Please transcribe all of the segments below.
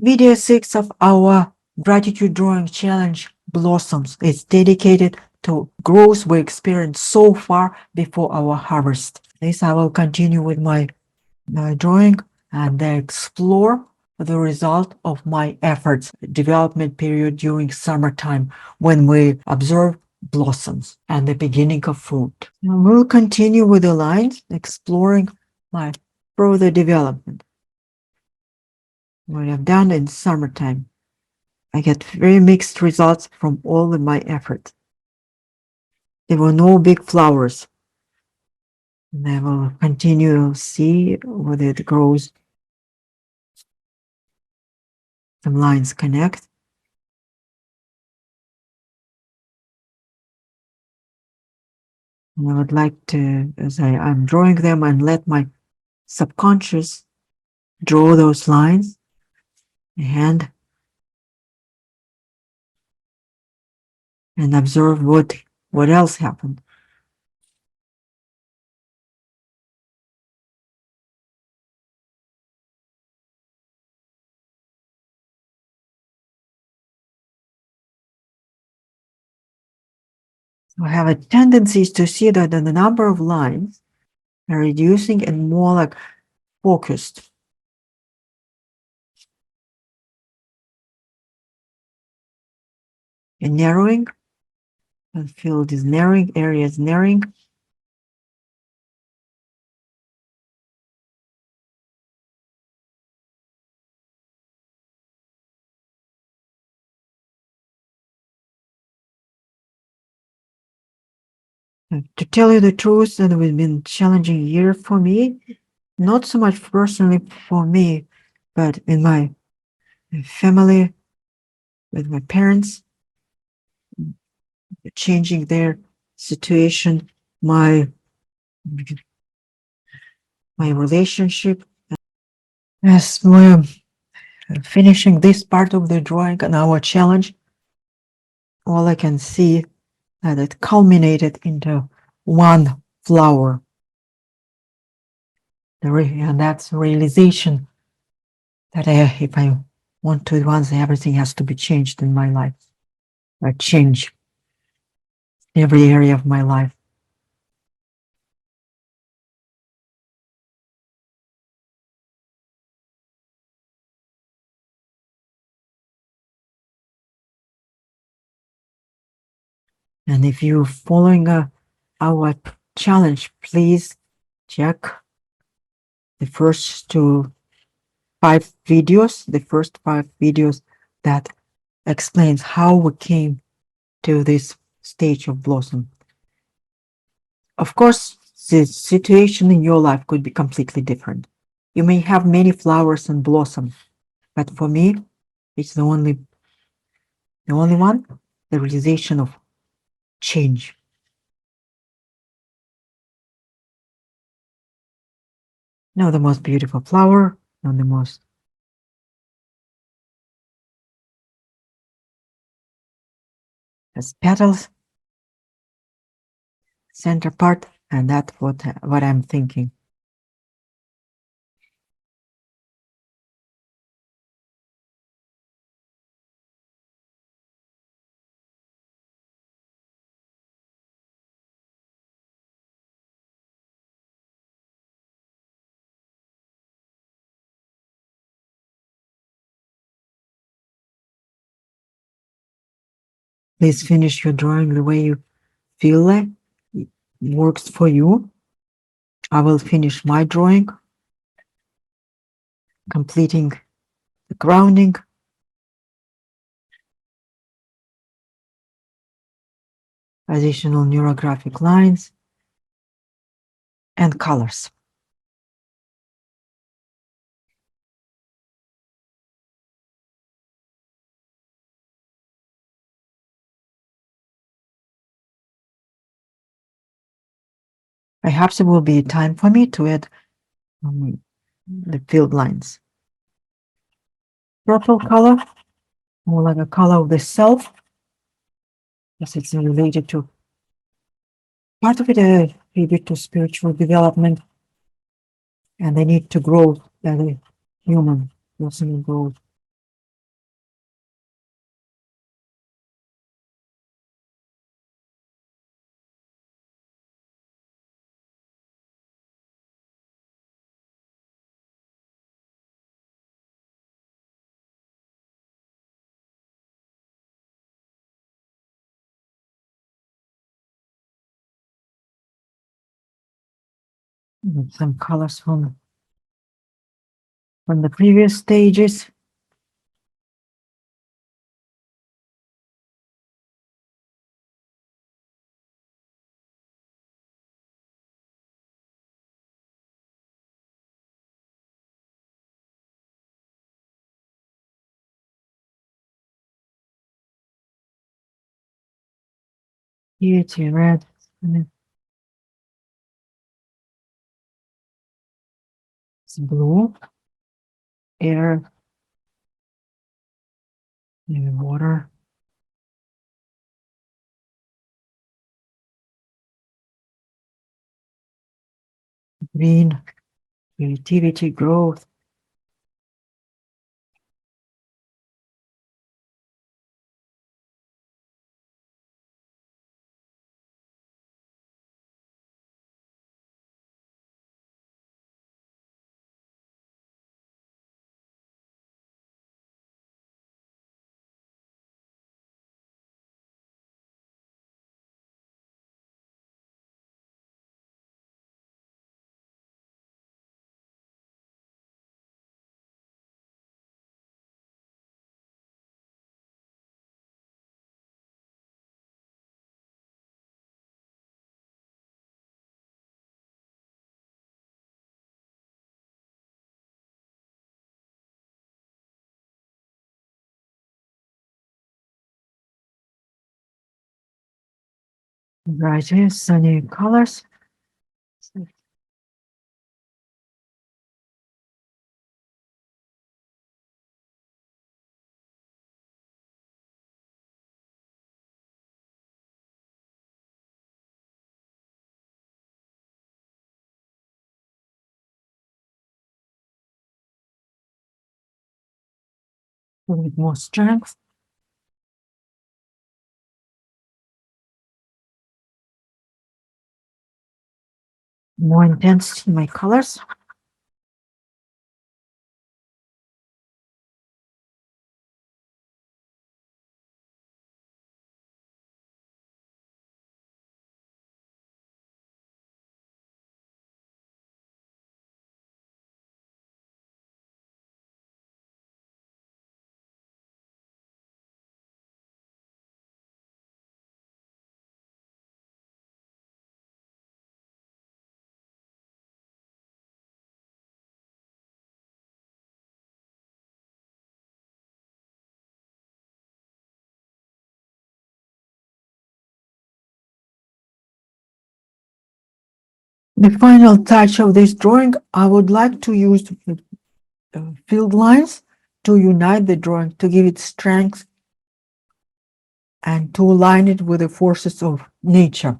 Video 6 of our gratitude drawing challenge blossoms. It's dedicated to growth we experienced so far before our harvest. This I will continue with my drawing and then explore the result of my efforts, development period during summertime when we observe blossoms and the beginning of fruit. Now we'll continue with the lines, exploring my further development. What I've done in summertime. I get very mixed results from all of my efforts. There were no big flowers. And I will continue to see whether it grows. Some lines connect. And I would like to, as I'm drawing them, and let my subconscious draw those lines and observe what else happened. So I have a tendency to see that the number of lines are reducing and more like focused. And narrowing. The field is narrowing, area is narrowing. To tell you the truth, it has been a challenging year for me, not so much personally for me, but in my family, with my parents, changing their situation, my relationship. As we're finishing this part of the drawing and our challenge, all I can see that it culminated into one flower. And that's realization that if I want to advance, everything has to be changed in my life. I change every area of my life. And if you're following our challenge, please check the first 5 videos, the first 5 videos that explains how we came to this stage of blossom. Of course, the situation in your life could be completely different. You may have many flowers and blossoms, but for me, it's the only one, the realization of change. Not the most beautiful flower, not the most has petals, center part, and that's what I'm thinking. Please finish your drawing the way you feel like it works for you. I will finish my drawing, completing the grounding, additional neurographic lines, and colors. Perhaps it will be time for me to add the field lines. Purple color, more like a color of the self, because it's related to part of it, related to spiritual development, and they need to grow as a human, personal growth. With some colors from the previous stages. Beauty red. And then it's blue. Air. Maybe water. Green. Creativity, growth. Right here, sunny colors. With more strength. More intensity in my colors. The final touch of this drawing, I would like to use field lines to unite the drawing, to give it strength and to align it with the forces of nature.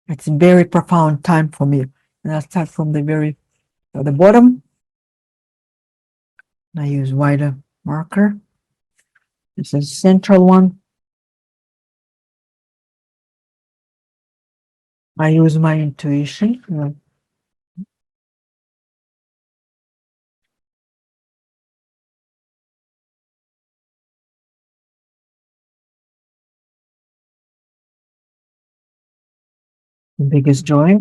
It's a very profound time for me. And I'll start from the bottom. I use wider marker. This is central one. I use my intuition. The biggest joy.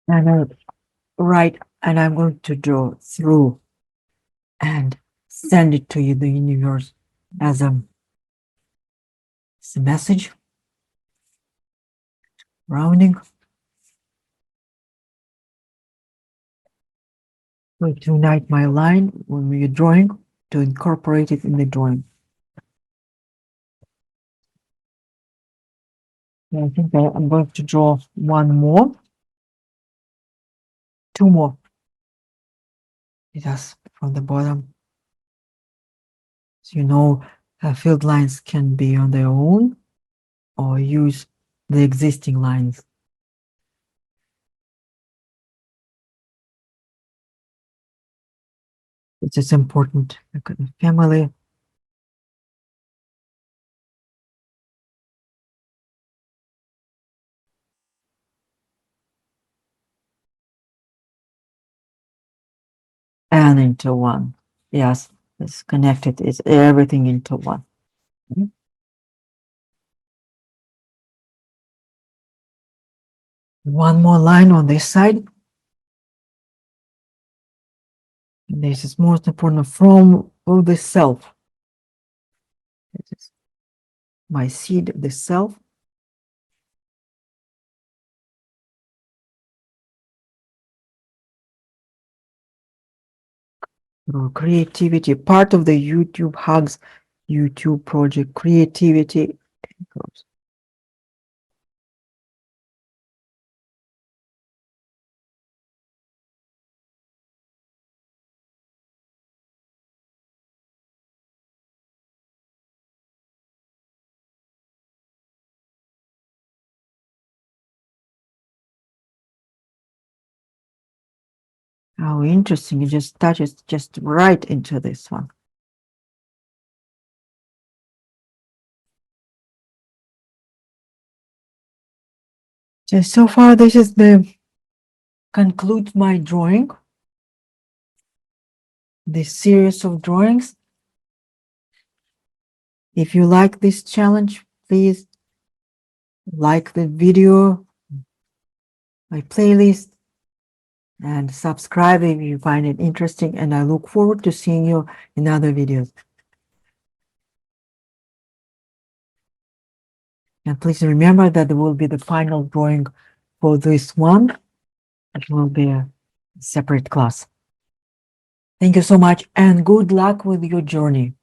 And I write, and I'm going to draw through and send it to you, the universe, as a message. Rounding. Going to unite my line when we're drawing, to incorporate it in the drawing. And I think I'm going to draw one more, two more. Just from the bottom. So field lines can be on their own or use the existing lines. It is important. Look at the family. And into one. Yes, it's connected. It's everything into one. Mhm. One more line on this side. This is most important from the self. This is my seed, the self. Creativity, part of the YouTube Hugs YouTube project, creativity. How interesting. It just touches just right into this one. So far, this is the concludes my drawing. This series of drawings. If you like this challenge, please like the video, my playlist, and subscribe if you find it interesting. And I look forward to seeing you in other videos. And please remember that there will be the final drawing for this one. It will be a separate class. Thank you so much and good luck with your journey.